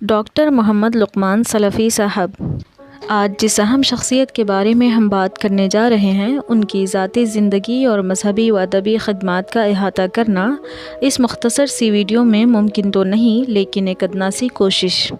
Doctor Muhammad لقمان سلفی صاحب، آج جس اہم شخصیت کے بارے میں ہم بات کرنے جا رہے ہیں، ان کی ذاتی زندگی اور مذہبی و ادبی خدمات کا احاطہ کرنا اس مختصر سی ویڈیو میں ممکن تو نہیں، لیکن ایک ادنیٰ سی کوشش۔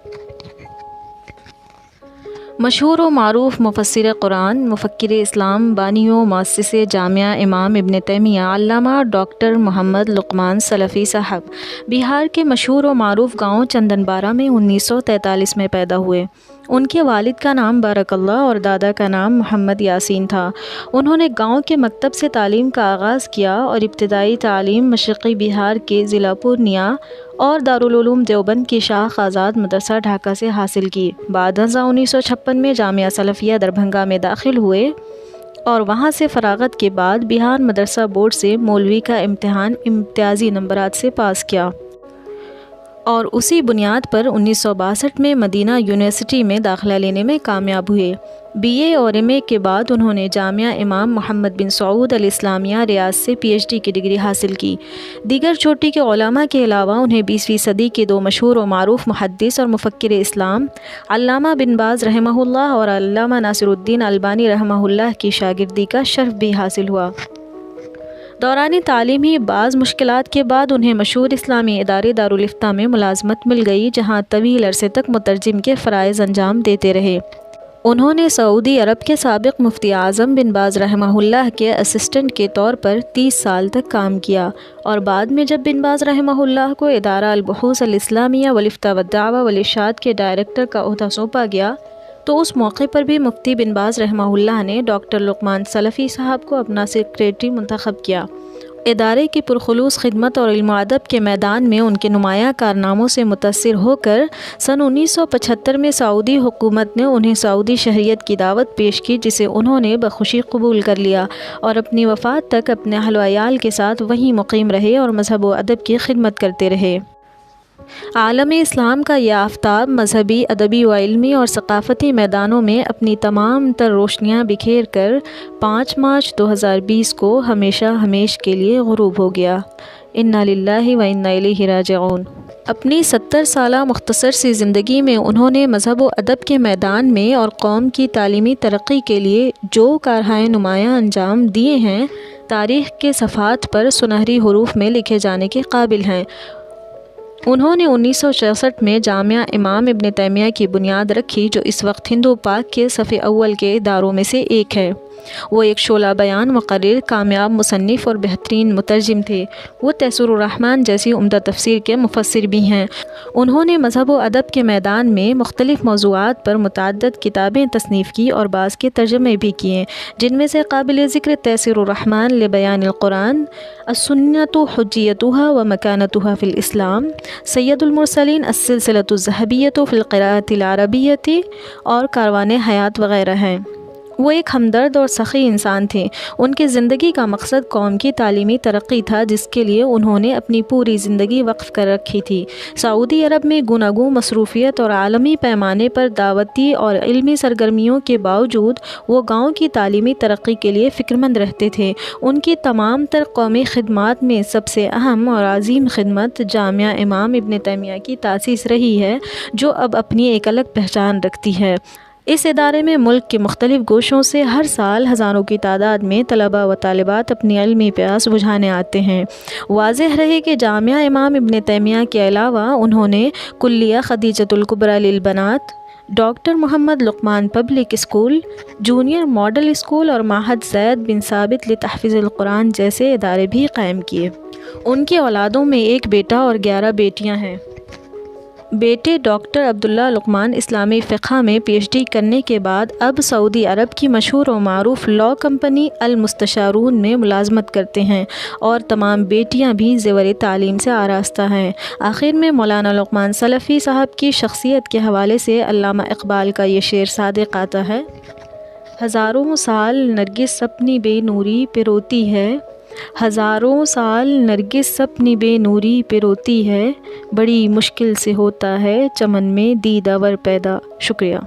مشہور و معروف مفسر قرآن، مفکر اسلام، بانی و مؤسس جامعہ امام ابن تیمیہ علامہ ڈاکٹر محمد لقمان سلفی صاحب بہار کے مشہور و معروف گاؤں چندن بارہ میں 1943 میں پیدا ہوئے۔ ان کے والد کا نام بارک اللہ اور دادا کا نام محمد یاسین تھا۔ انہوں نے گاؤں کے مکتب سے تعلیم کا آغاز کیا اور ابتدائی تعلیم مشرقی بہار کے ضلع پورنیہ اور دارالعلوم دیوبند کی شاخ آزاد مدرسہ ڈھاکہ سے حاصل کی۔ بعد ازاں 1956 میں جامعہ سلفیہ دربھنگہ میں داخل ہوئے اور وہاں سے فراغت کے بعد بہار مدرسہ بورڈ سے مولوی کا امتحان امتیازی نمبرات سے پاس کیا اور اسی بنیاد پر 1962 میں مدینہ یونیورسٹی میں داخلہ لینے میں کامیاب ہوئے۔ بی اے اور ایم اے کے بعد انہوں نے جامعہ امام محمد بن سعود الاسلامیہ ریاض سے پی ایچ ڈی کی ڈگری حاصل کی۔ دیگر چوٹی کے علماء کے علاوہ انہیں 20ویں صدی کے دو مشہور و معروف محدث اور مفکر اسلام علامہ بن باز رحمہ اللہ اور علامہ ناصر الدین البانی رحمہ اللہ کی شاگردی کا شرف بھی حاصل ہوا۔ دوران تعلیمی بعض مشکلات کے بعد انہیں مشہور اسلامی ادارے دارالافتاء میں ملازمت مل گئی، جہاں طویل عرصے تک مترجم کے فرائض انجام دیتے رہے۔ انہوں نے سعودی عرب کے سابق مفتی اعظم بن باز رحمہ اللہ کے اسسٹنٹ کے طور پر 30 سال تک کام کیا اور بعد میں جب بن باز رحمہ اللہ کو ادارہ البحوث الاسلامیہ والافتاء والدعوہ والارشاد کے ڈائریکٹر کا عہدہ سونپا گیا تو اس موقع پر بھی مفتی بن باز رحمہ اللہ نے ڈاکٹر لقمان سلفی صاحب کو اپنا سیکریٹری منتخب کیا۔ ادارے کی پرخلوص خدمت اور علم و ادب کے میدان میں ان کے نمایاں کارناموں سے متاثر ہو کر سن 1975 میں سعودی حکومت نے انہیں سعودی شہریت کی دعوت پیش کی، جسے انہوں نے بخوشی قبول کر لیا اور اپنی وفات تک اپنے اہل و عیال کے ساتھ وہیں مقیم رہے اور مذہب و ادب کی خدمت کرتے رہے۔ عالم اسلام کا یہ آفتاب مذہبی، ادبی و علمی اور ثقافتی میدانوں میں اپنی تمام تر روشنیاں بکھیر کر 5 مارچ 2020 کو ہمیشہ ہمیش کے لیے غروب ہو گیا۔ انا للہ و انا الیہ راجعون۔ اپنی 70 سالہ مختصر سی زندگی میں انہوں نے مذہب و ادب کے میدان میں اور قوم کی تعلیمی ترقی کے لیے جو کارہائے نمایاں انجام دیے ہیں، تاریخ کے صفحات پر سنہری حروف میں لکھے جانے کے قابل ہیں۔ انہوں نے 1966 میں جامعہ امام ابن تیمیہ کی بنیاد رکھی، جو اس وقت ہند و پاک کے صف اول کے اداروں میں سے ایک ہے۔ وہ ایک شعلہ بیان مقرر، کامیاب مصنف اور بہترین مترجم تھے۔ وہ تیسیر الرحمن جیسی عمدہ تفسیر کے مفسر بھی ہیں۔ انہوں نے مذہب و ادب کے میدان میں مختلف موضوعات پر متعدد کتابیں تصنیف کی اور بعض کے ترجمے بھی کیے، جن میں سے قابل ذکر تیسیر الرحمن لبیان القرآن، السنۃ حجیتها ومکانتها فی الاسلام، سید المرسلین السلسلۃ الذہبیۃ فی القراءۃ العربیۃ اور کاروان حیات وغیرہ ہیں۔ وہ ایک ہمدرد اور سخی انسان تھے۔ ان کی زندگی کا مقصد قوم کی تعلیمی ترقی تھا، جس کے لیے انہوں نے اپنی پوری زندگی وقف کر رکھی تھی۔ سعودی عرب میں گوناگوں مصروفیت اور عالمی پیمانے پر دعوتی اور علمی سرگرمیوں کے باوجود وہ گاؤں کی تعلیمی ترقی کے لیے فکرمند رہتے تھے۔ ان کی تمام تر قومی خدمات میں سب سے اہم اور عظیم خدمت جامعہ امام ابن تیمیہ کی تاسیس رہی ہے، جو اب اپنی ایک الگ پہچان رکھتی ہے۔ اس ادارے میں ملک کے مختلف گوشوں سے ہر سال ہزاروں کی تعداد میں طلباء و طالبات اپنی علمی پیاس بجھانے آتے ہیں۔ واضح رہے کہ جامعہ امام ابن تیمیہ کے علاوہ انہوں نے کلیہ خدیجۃ الکبریٰ للبنات، doctor Muhammad Luqman public school, junior model school اور معہد زید بن ثابت لتحفیظ القرآن جیسے ادارے بھی قائم کیے۔ ان کے اولادوں میں ایک بیٹا اور 11 بیٹیاں ہیں۔ بیٹے ڈاکٹر عبداللہ لقمان اسلامی فقہ میں پی ایچ ڈی کرنے کے بعد اب سعودی عرب کی مشہور و معروف لاء کمپنی المستشارون میں ملازمت کرتے ہیں اور تمام بیٹیاں بھی زیور تعلیم سے آراستہ ہیں۔ آخر میں مولانا لقمان سلفی صاحب کی شخصیت کے حوالے سے علامہ اقبال کا یہ شعر صادق آتا ہے: ہزاروں سال نرگس اپنی بے نوری پہ روتی ہے، ہزاروں سال نرگس اپنی بے نوری پہ روتی ہے، بڑی مشکل سے ہوتا ہے چمن میں دیدہ ور پیدا۔ شکریہ۔